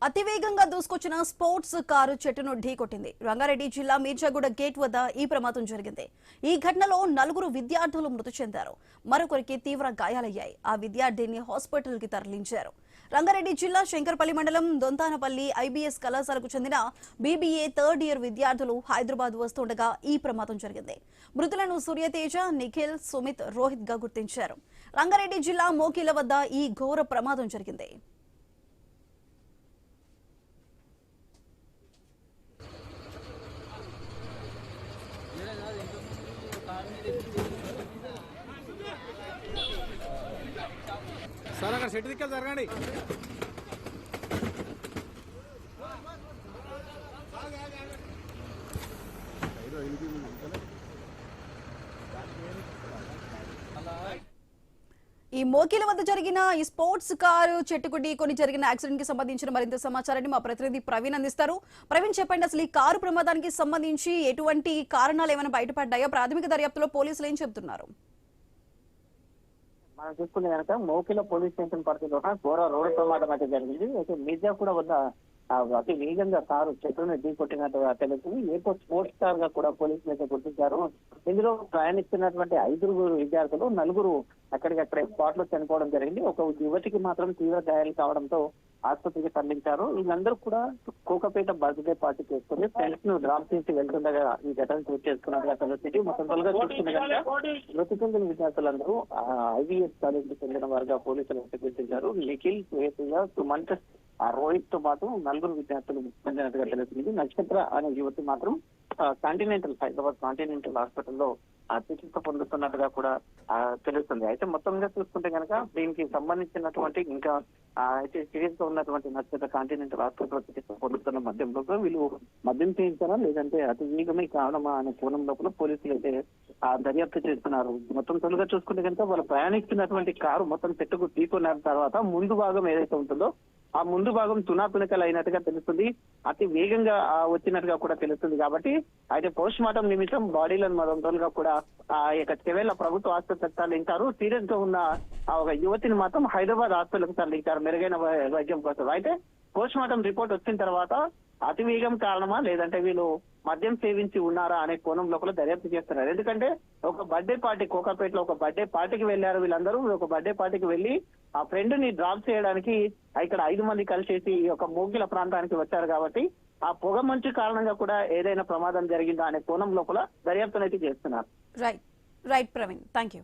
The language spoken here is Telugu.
అతివేగంగా దూసుకొచ్చిన స్పోర్ట్స్ కారు చెట్టును ఢీకొట్టింది. రంగారెడ్డి జిల్లా మీర్జాగూడ గేట్ వద్ద ఈ ప్రమాదం జరిగింది. ఈ ఘటనలో 4 విద్యార్థులు మృతి చెందారు. మరొకరికి తీవ్ర గాయాలయ్యాయి. ఆ విద్యార్థిని హాస్పిటల్ కి తరలించారు. రంగారెడ్డి జిల్లా శంకర్పల్లి మండలం దొంతానపల్లి ఐబీఎస్ కళాశాలకు చెందిన బీబీఏ థర్డ్ ఇయర్ విద్యార్థులు హైదరాబాద్ వస్తుండగా ఈ ప్రమాదం జరిగింది. మృతులను సూర్యతేజ, నిఖిల్, సుమిత్, రోహిత్ గా గుర్తించారు. రంగారెడ్డి జిల్లా మోకిల వద్ద ఈ ఘోర ప్రమాదం జరిగింది. సార్ అక్కడ సెట్ దిక్కలు జరగండి. ఈ మోకిల వద్ద జరిగిన ఈ స్పోర్ట్స్ కారు చెట్టుకుడి కొన్ని జరిగిన యాక్సిడెంట్ కి సంబంధించిన మరింత సమాచారాన్ని మా ప్రతినిధి ప్రవీణ్ అందిస్తారు. ప్రవీణ్, చెప్పండి, అసలు ఈ కారు ప్రమాదానికి సంబంధించి ఎటువంటి కారణాలు ఏమైనా బయటపడ్డాయో? ప్రాథమిక దర్యాప్తులో పోలీసులు ఏం చెబుతున్నారు? మనం చూసుకునే కనుక మోకిల పోలీస్ స్టేషన్ పరిధిలో ఘోర రోడ్డు ప్రమాదం అయితే జరిగింది. అయితే మీర్జాగూడ వద్ద అతి వేగంగా కారు చెట్టును ఢీకొట్టినట్టుగా తెలుస్తుంది. ఎయిర్పోర్ట్ స్పోర్ట్స్ కార్ గా కూడా పోలీసులు అయితే గుర్తించారు. ఇందులో ప్రయాణిస్తున్నటువంటి 5 విద్యార్థులు 4 అక్కడికక్కడే స్పాట్ లో చనిపోవడం జరిగింది. ఒక యువతికి మాత్రం తీవ్ర గాయాలు కావడంతో ఆసుపత్రికి తరలించారు. వీళ్ళందరూ కూడా కోకపేట బర్త్డే పార్టీ చేసుకుని ఫ్రెండ్స్ ను డ్రాప్ చేసి వెళ్తుండగా ఈ ఘటన చోటు చేసుకున్నట్టుగా తెలుస్తుంది. మొత్తంగా చూసుకునే కనుక మృతి చెందిన విద్యార్థులందరూ ఐవీఎస్ కాలేజ్ కి చెందిన వారుగా పోలీసులు గుర్తించారు. నిఖిల్, సుయేతయ్య, సుమంత్, రోహిత్ తో పాటు 4 విద్యార్థులు చెందినట్టుగా తెలుస్తుంది. నక్షత్ర అనే యువతి మాత్రం హైదరాబాద్ కాంటినెంటల్ హాస్పిటల్లో చికిత్స పొందుతున్నట్టుగా కూడా తెలుస్తుంది. అయితే మొత్తంగా చూసుకుంటే కనుక దీనికి సంబంధించినటువంటి ఇంకా అయితే సీరియస్ గా ఉన్నటువంటి నక్షత్ర కాంటినెంటల్ హాస్పిటల్లో చికిత్స పొందుతున్న మధ్యంలో వీళ్ళు మద్యం చేయించారా లేదంటే అతి వేగమే కారణమా అనే కోణం లోపల పోలీసులు అయితే దర్యాప్తు చేస్తున్నారు. మొత్తం తొలుగా చూసుకుంటే కనుక వాళ్ళు ప్రయాణిస్తున్నటువంటి కారు మొత్తం చెట్టుకు ఢీకొన్న తర్వాత ముందు భాగం ఏదైతే ఉంటుందో ఆ ముందు భాగం తునాతునకలు అయినట్టుగా తెలుస్తుంది. అతి వేగంగా వచ్చినట్టుగా కూడా తెలుస్తుంది. కాబట్టి అయితే పోస్ట్ మార్టం నిమిత్తం బాడీలను మొదలుగా కూడా చెవేళ్ల ప్రభుత్వ ఆసుపత్రికి తరలించారు. సీరియస్ గా ఉన్న ఒక యువతిని మాత్రం హైదరాబాద్ హాస్పిటల్కి తరలించారు మెరుగైన వైద్యం కోసం. అయితే పోస్ట్ మార్టం రిపోర్ట్ వచ్చిన తర్వాత అతి వేగం కారణమా లేదంటే వీళ్ళు మద్యం సేవించి ఉన్నారా అనే కోణం లోపల దర్యాప్తు చేస్తున్నారు. ఎందుకంటే ఒక బర్త్డే పార్టీ కోకాపేటలో ఒక బర్త్డే పార్టీకి వెళ్లారు వీళ్ళందరూ. ఒక బర్త్డే పార్టీకి వెళ్లి ఆ ఫ్రెండ్ ని డ్రాప్ చేయడానికి ఇక్కడ 5 మంది కలిసేసి ఈ యొక్క మోగిల ప్రాంతానికి వచ్చారు. కాబట్టి ఆ పొగ మంచు కారణంగా కూడా ఏదైనా ప్రమాదం జరిగిందా అనే కోణం లోపల దర్యాప్తునైతే చేస్తున్నారు. Right Praveen, thank you.